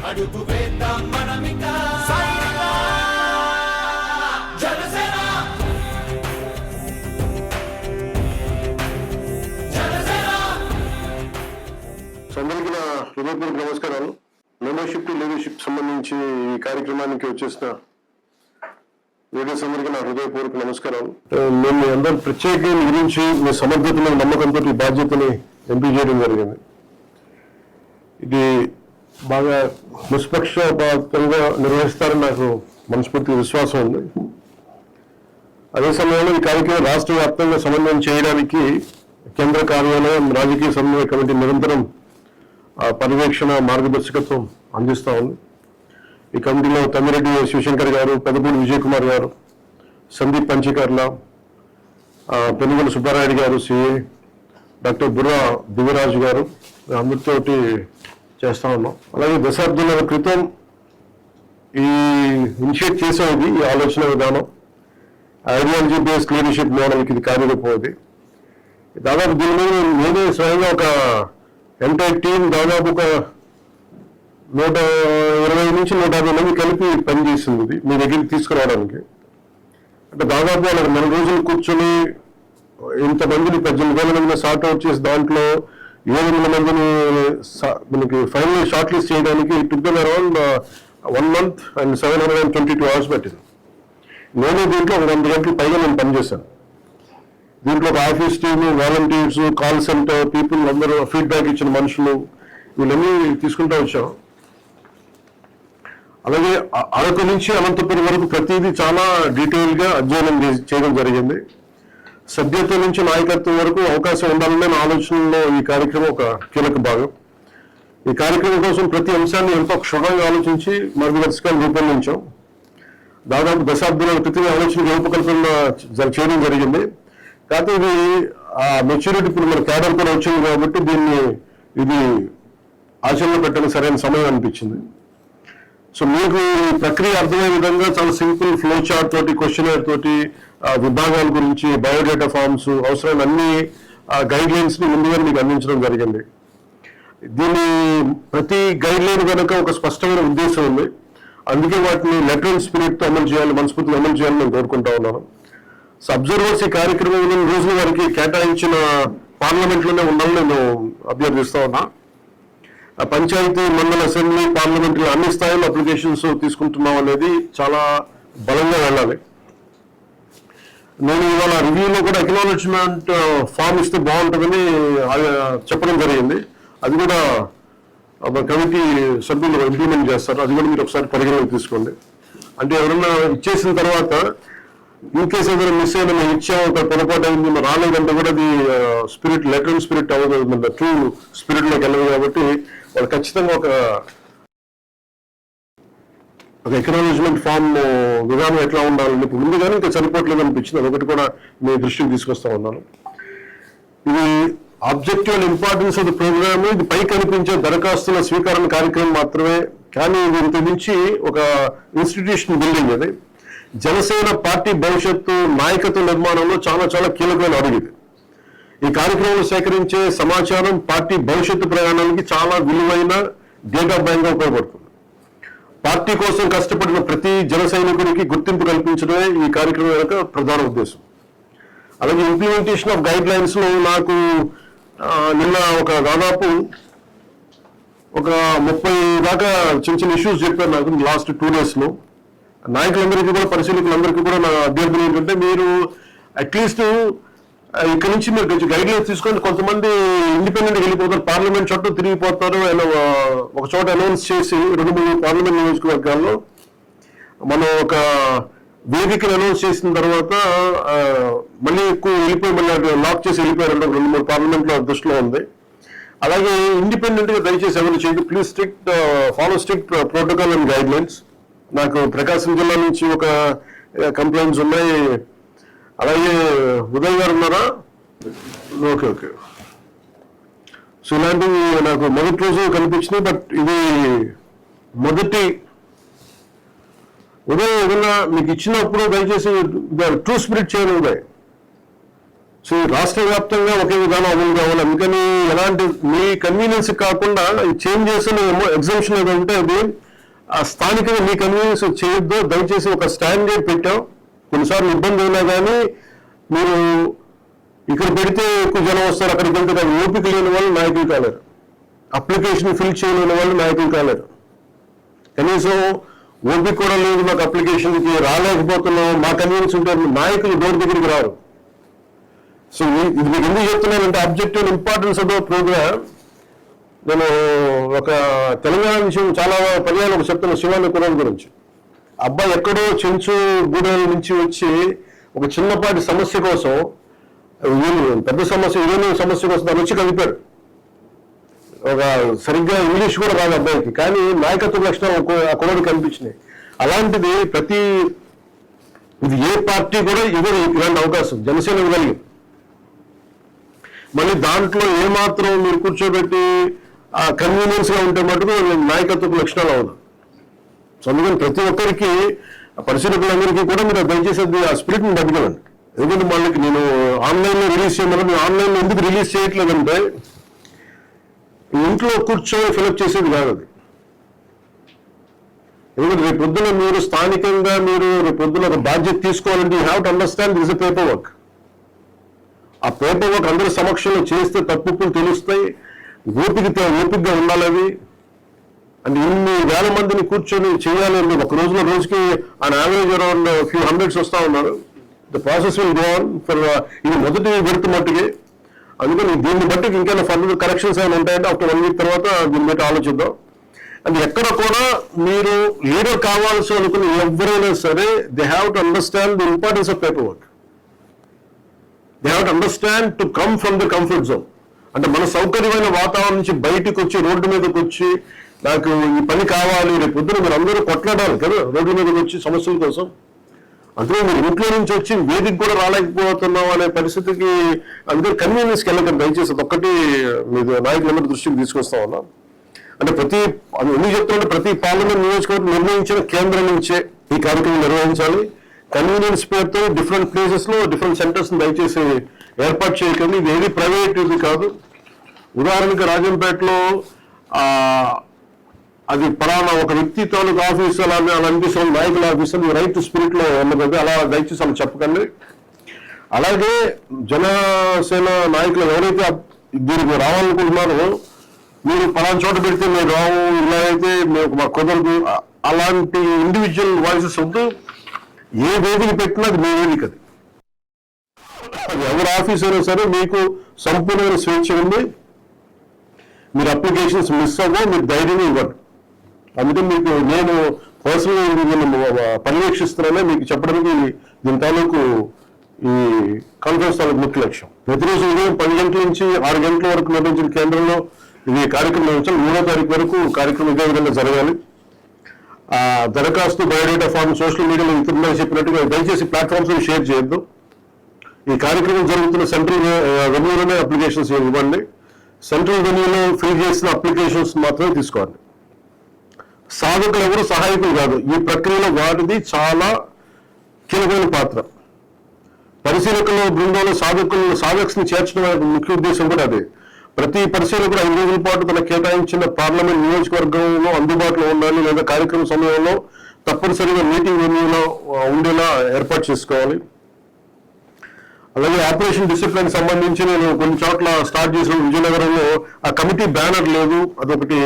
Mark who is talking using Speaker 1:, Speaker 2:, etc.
Speaker 1: అడుగు వేద్దాం మనమిక సైనిక జనసేన
Speaker 2: అందరికీ నా హృదయపూర్వక నమస్కారాలు. మెంబర్షిప్ టు లీడర్షిప్ సంబంధించి ఈ కార్యక్రమానికి వచ్చేసిన లీడర్స్ అందరికీ నా హృదయపూర్వక నమస్కారాలు. మేము అందరూ ప్రత్యేకంగా గురించి మీ సమర్థతను నమ్మకంతో ఈ బాధ్యతని ఎంపిక చేయడం జరిగింది. ఇది బాగా నిష్పక్షపాతంగా నిర్వహిస్తారని నాకు మనస్ఫూర్తిగా విశ్వాసం ఉంది. అదే సమయంలో ఈ కార్యక్రమం రాష్ట్ర వ్యాప్తంగా సమన్వయం చేయడానికి కేంద్ర కార్యాలయం రాజకీయ సమన్వయ కమిటీ నిరంతరం పర్యవేక్షణ మార్గదర్శకత్వం అందిస్తూ ఉంది. ఈ కమిటీలో తమ్మిరెడ్డి శివశంకర్ గారు, పెదపూడి విజయ్ కుమార్ గారు, సందీప్ పంచకర్ల, పెనుగొండ సుబ్బారాయుడు గారు, సిఏ, డాక్టర్ బుర్రా దివ్యరాజు గారు అందరితోటి చేస్తూ ఉన్నాం. అలాగే దశాబ్దాల క్రితం ఈ ఇనిషియేట్ చేసేది ఈ ఆలోచన విధానం ఐడియాలజీ బేస్డ్ లీడర్షిప్ మోడల్కి ఇది కార్యరూపం. దాదాపు దీని మీద నేనే స్వయంగా ఒక ఎంటైర్ టీం దాదాపు ఒక 120 నుంచి 150 మంది కలిపి పనిచేసింది ఇది మీ దగ్గరికి తీసుకురావడానికి. అంటే దాదాపు వాళ్ళకి 4 రోజులు కూర్చొని ఇంతమందిని 18,000 మందిని సార్ట్ అవుట్ చేసి దాంట్లో 700 మందిని మనకి ఫైనల్ షార్ట్ లిస్ట్ చేయడానికి together around 1 month and 722 hours పట్టింది. నేను దీంట్లో ఒక 100 గంటలు పైగా నేను పనిచేశాను. దీంట్లో ఒక office team, volunteers, call centre people అందరూ ఫీడ్బ్యాక్ ఇచ్చిన మనుషులు వీళ్ళన్నీ తీసుకుంటూ వచ్చాం. అలాగే అరకు నుంచి అనంతపురం వరకు ప్రతిదీ చాలా డీటెయిల్గా అధ్యయనం చేయడం జరిగింది. సభ్యత్వం నుంచి నాయకత్వం వరకు అవకాశం ఉండాలనే నా ఆలోచనలో ఈ కార్యక్రమం ఒక కీలక భాగం. ఈ కార్యక్రమం కోసం ప్రతి అంశాన్ని ఎంతో క్షుణ్ణంగా ఆలోచించి మార్గదర్శకాలు రూపొందించాం. దాదాపు దశాబ్దాల క్రితం ఆలోచన రూపకల్పన చేయడం జరిగింది. కాకపోతే ఇది ఆ మెచ్యూరిటీ ఇప్పుడు మన క్యాడర్ కూడా వచ్చింది కాబట్టి ఇది ఆచరణలో పెట్టడానికి సరైన సమయం అనిపించింది. సో మీకు ఈ ప్రక్రియ అర్థమయ్యే విధంగా చాలా సింపుల్ ఫ్లో చార్ట్ తోటి, క్వశ్చనర్ తోటి, విభాగాల గురించి, బయోడేటా ఫార్మ్స్, అవసరమైన అన్ని గైడ్ లైన్స్ ని ముందుగా మీకు అందించడం జరిగింది. దీని ప్రతి గైడ్ లైన్ కనుక ఒక స్పష్టమైన ఉద్దేశం ఉంది. అందుకే వాటిని లెటర్ అండ్ స్పిరిట్ తో అమలు చేయాలి, మనస్ఫూర్తిగా అమలు చేయాలని నేను కోరుకుంటా ఉన్నాను. సో అబ్జర్వర్స్ ఈ కార్యక్రమం రోజుల వారికి కేటాయించిన పార్లమెంట్లోనే ఉండాలని నేను అభ్యర్థిస్తా ఉన్నా. పంచాయతీ, మండల, అసెంబ్లీ, పార్లమెంట్ అన్ని స్థాయిలో అప్లికేషన్స్ తీసుకుంటున్నాం అనేది చాలా బలంగా వెళ్ళాలి. నేను ఇవాళ రివ్యూలో కూడా అక్నాలెడ్జ్మెంట్ ఫామ్ ఇస్తే బాగుంటుందని చెప్పడం జరిగింది. అది కూడా కమిటీ సభ్యులు ఇంప్లిమెంట్ చేస్తారు. అది కూడా మీరు ఒకసారి పరిగణలోకి తీసుకోండి. అంటే ఎవరైనా ఇచ్చేసిన తర్వాత ఇన్ కేసు ఏదైనా మిస్ అయినా మేము ఇచ్చాము, ఒక పొరపాటు అయింది, రాలేదంటే కూడా అది స్పిరిట్, లెటర్ అండ్ స్పిరిట్ అవ్వదు, ట్రూ స్పిరిట్ లోకి వెళ్ళదు. కాబట్టి వాళ్ళు ఖచ్చితంగా ఒక ఎకనాలజ్మెంట్ ఫామ్ విధానం ఎట్లా ఉండాలని ఇప్పుడు ముందుగానే ఇంకా సరిపోవట్లేదు అనిపించింది. అదొకటి కూడా మీ దృష్టికి తీసుకొస్తా ఉన్నాను. ఇది objective and importance of the program, ఇది పై కనిపించే దరఖాస్తుల స్వీకరణ కార్యక్రమం మాత్రమే. కానీ ఇది ఇంత నుంచి ఒక ఇన్స్టిట్యూషన్ బిల్డింగ్. అది జనసేన పార్టీ భవిష్యత్తు నాయకత్వ నిర్మాణంలో చాలా చాలా కీలకమైన అడుగు. ఈ కార్యక్రమంలో సేకరించే సమాచారం పార్టీ భవిష్యత్తు ప్రయాణానికి చాలా విలువైన డేటా బ్యాంక్గా ఉపయోగపడుతుంది. పార్టీ కోసం కష్టపడిన ప్రతి జన సైనికుడికి గుర్తింపు కల్పించడమే ఈ కార్యక్రమం యొక్క ప్రధాన ఉద్దేశం. అలాగే ఇంప్లిమెంటేషన్ ఆఫ్ గైడ్ లైన్స్ లో నాకు నిన్న దాదాపు ఒక 30 దాకా చిన్న ఇష్యూస్ చెప్పారు నాకు లాస్ట్ 2 days లో. నాయకులందరికీ కూడా, పరిశీలకులందరికీ కూడా నా అభ్యర్థన ఏంటంటే, మీరు అట్లీస్ట్ ఇక్కడ నుంచి మీరు కొంచెం గైడ్ లైన్స్ తీసుకొని, కొంతమంది ఇండిపెండెంట్గా వెళ్ళిపోతారు, పార్లమెంట్ చుట్టూ తిరిగిపోతారు. ఒక చోట అనౌన్స్ చేసి 2-3 పార్లమెంట్ నియోజకవర్గాల్లో మనం ఒక వేదికను అనౌన్స్ చేసిన తర్వాత మళ్ళీ ఎక్కువ వెళ్ళిపోయి మళ్ళీ లాక్ చేసి వెళ్ళిపోయారు. 2-3 పార్లమెంట్లో దృష్టిలో ఉంది. అలాగే ఇండిపెండెంట్ గా దయచేసి ఎవరు చేయదు. Please follow strict protocol and guide lines. నాకు ప్రకాశం జిల్లా నుంచి ఒక కంప్లైంట్స్ ఉన్నాయి. అలాగే ఉదయ్ గారు ఉన్నారా? ఓకే. సో ఇలాంటివి నాకు మొదటి రోజు కనిపించినాయి. బట్ ఇది మొదటి ఉదయం ఏదన్నా మీకు ఇచ్చినప్పుడు దయచేసి ట్రూ స్పిరిట్ చేయాలి. ఉదయ్ సో రాష్ట్ర వ్యాప్తంగా ఒకే విధానం అమలు కావాలి. అందుకని ఎలాంటి మీ కన్వీనియన్స్ కాకుండా చేంజ్ చేసిన ఎగ్జామ్షన్ ఏదంటే అది ఆ స్థానికంగా మీ కన్వీనియన్స్ చేయొద్దు, దయచేసి ఒక స్టాండర్డ్ పెట్టాం. కొన్నిసార్లు ఇబ్బంది అయినా కానీ మీరు ఇక్కడ పెడితే ఎక్కువ జనం వస్తారు, అక్కడికి వెళ్తే దాని ఓపిక లేని వాళ్ళు నాయకులు కాలేరు, అప్లికేషన్ ఫిల్ చేయలేని వాళ్ళు నాయకులు కాలేరు. కనీసం ఓపిక కూడా లేదు, మాకు అప్లికేషన్కి రాలేకపోతున్నాం, మా కన్వీనియన్స్ ఉంటే నాయకులు డోర్ దగ్గరికి రారు. సో ఇది మీకు ఎందుకు చెప్తున్నానంటే objective importance of the program. నేను ఒక తెలంగాణ విషయం చాలా పర్యాలు ఒక చెప్తున్న శివాని కురాన్ గురించి. అబ్బాయి ఎక్కడో చెంచు గూడెల నుంచి వచ్చి ఒక చిన్నపాటి సమస్య కోసం, పెద్ద సమస్య ఏదైనా సమస్య కోసం దాన్ని వచ్చి కలిపాడు. ఒక సరిగ్గా ఇంగ్లీష్ కూడా రాదు అబ్బాయికి, కానీ నాయకత్వ లక్షణాలు ఆ కురాడు కనిపించినాయి. అలాంటిది ఇది ఏ పార్టీ కూడా ఇవ్వదు ఇలాంటి అవకాశం. జనసేన ఇవ్వగలిగింది. మళ్ళీ దాంట్లో ఏమాత్రం మీరు కూర్చోబెట్టి ఆ కన్వీనియన్స్ గా ఉంటే మటుకు నాయకత్వ లక్షణాలు అవ్వదు. సో అందుకని ప్రతి ఒక్కరికి పరిశీలకులందరికీ కూడా మీరు దయచేసి ఆ స్పిరిట్ ని బతకలండి. ఎందుకంటే వాళ్ళకి నేను ఆన్లైన్లో రిలీజ్ చేయమని, ఆన్లైన్లో ఎందుకు రిలీజ్ చేయట్లేదంటే ఇంట్లో కూర్చొని ఫిలప్ చేసేది కాదు అది. ఎందుకంటే రేపు పొద్దున మీరు స్థానికంగా రేపు పొద్దున ఒక బాధ్యత తీసుకోవాలంటే you have to understand this a paper work. ఆ పేపర్ వర్క్ అందరి సమక్షంలో చేస్తే తప్పులు తెలుస్తాయి. ఓపికగా ఉండాలి అవి. అంటే ఇన్ని వేల మందిని కూర్చొని చేయాలి. ఒక రోజుకి on average around few hundreds వస్తూ ఉన్నారు. The process will go on for ఇది మొదటి విడత మట్టుకి. అందుకని దీన్ని బట్టి ఇంకేమైనా ఫర్దర్ కరెక్షన్స్ ఏమైనా ఉంటాయంటే ఆఫ్టర్ 1 వీక్ తర్వాత దీన్ని బట్టి ఆలోచిద్దాం. అండ్ ఎక్కడ కూడా మీరు లీడర్ కావాల్సి అనుకున్న ఎవరైనా సరే they have to understand the importance of paper work. They have to understand to come from the comfort zone. అంటే మన సౌకర్యమైన వాతావరణం నుంచి బయటకు వచ్చి రోడ్డు మీదకి వచ్చి నాకు ఈ పని కావాలి, రేపు పొద్దున మీరు అందరూ కొట్లాడాలి కదా రోడ్డు మీదకి వచ్చి సమస్యల కోసం. అందుకే మీరు ఇంట్లో నుంచి వచ్చి వేదిక కూడా రాలేకపోతున్నాం అనే పరిస్థితికి అందుకే కన్వీనియన్స్కి వెళ్ళకండి దయచేసి. ఒక్కటి మీరు నాయకులందరూ దృష్టికి తీసుకొస్తా ఉన్నాం. అంటే ఎందుకు చెప్తుంటే ప్రతి పార్లమెంట్ నియోజకవర్గం నిర్ణయించిన కేంద్రం నుంచే ఈ కార్యక్రమం నిర్వహించాలి. కన్వీనియన్స్ పేరుతో డిఫరెంట్ ప్లేసెస్ లో డిఫరెంట్ సెంటర్స్ దయచేసి ఏర్పాటు చేయకండి. ఇది ఏది ప్రైవేట్ ఇది కాదు. ఉదాహరణకి రాజంపేటలో అది పలానా ఒక వ్యక్తి తాలూకు ఆఫీసు అలా అనిపిస్తుంది, నాయకుల ఆఫీసు, రైట్ స్పిరిట్ లో ఉండదు. అలా దయచేసి అలా చెప్పకండి. అలాగే జనసేన నాయకులు ఎవరైతే దీనికి రావాలనుకుంటున్నారో మీరు పలానా చోట పెడితే మేము రావు, ఇలా అయితే మాకు కుదరదు, అలాంటి ఇండివిజువల్ వాయిసెస్ వద్దు. ఏ వేదిక పెట్టినా అది మీ వేదిక. అది ఎవరి ఆఫీస్ అయినా సరే మీకు సంపూర్ణమైన స్వేచ్ఛ ఉంది. మీరు అప్లికేషన్స్ మిస్ అవ్వ, మీరు ధైర్యంగా ఇవ్వండి. అందుకే మీకు నేను పర్సనల్గా పర్యవేక్షిస్తున్నానే మీకు చెప్పడానికి దీని తాలూకు ఈ కాన్ఫరెన్స్ తాలూకు ముఖ్య లక్ష్యం. ప్రతిరోజు ఉదయం 10 గంటల నుంచి 6 గంటల వరకు నిర్వహించిన కేంద్రంలో ఇది కార్యక్రమం నిర్వహించాలి. 3వ తారీఖు వరకు కార్యక్రమం ఇదే విధంగా జరగాలి. దరఖాస్తు బయోడేటా ఫామ్ సోషల్ మీడియాలో ఇంతకుముందు చెప్పినట్టుగా దయచేసి ప్లాట్ఫామ్స్ షేర్ చేయొద్దు. ఈ కార్యక్రమం జరుగుతున్న సెంట్రల్ రెవెన్యూలోనే అప్లికేషన్స్ ఇవ్వండి. సెంట్రల్ రెవెన్యూలో ఫిల్ చేసిన అప్లికేషన్స్ మాత్రమే తీసుకోండి. సాధకులు ఎవరు సహాయకులు కాదు. ఈ ప్రక్రియలో వాటిది చాలా కీలకమైన పాత్ర. పరిశీలకుల బృందంలో సాధక్స్ని చేర్చడం అనే ముఖ్య ఉద్దేశం కూడా అదే. ప్రతి పరిశీలకుడు 5 రోజుల పాటు తన కేటాయించిన పార్లమెంట్ నియోజకవర్గంలో అందుబాటులో ఉండాలి, లేదా కార్యక్రమం సమయంలో తప్పనిసరిగా మీటింగ్ వెన్యూలో ఉండేలా ఏర్పాటు చేసుకోవాలి. అలాగే ఆపరేషన్ డిసిప్లిన్ సంబంధించి నేను కొన్ని చోట్ల స్టార్ట్ చేసిన విజయనగరంలో ఆ కమిటీ బ్యానర్ లేదు, అదొకటి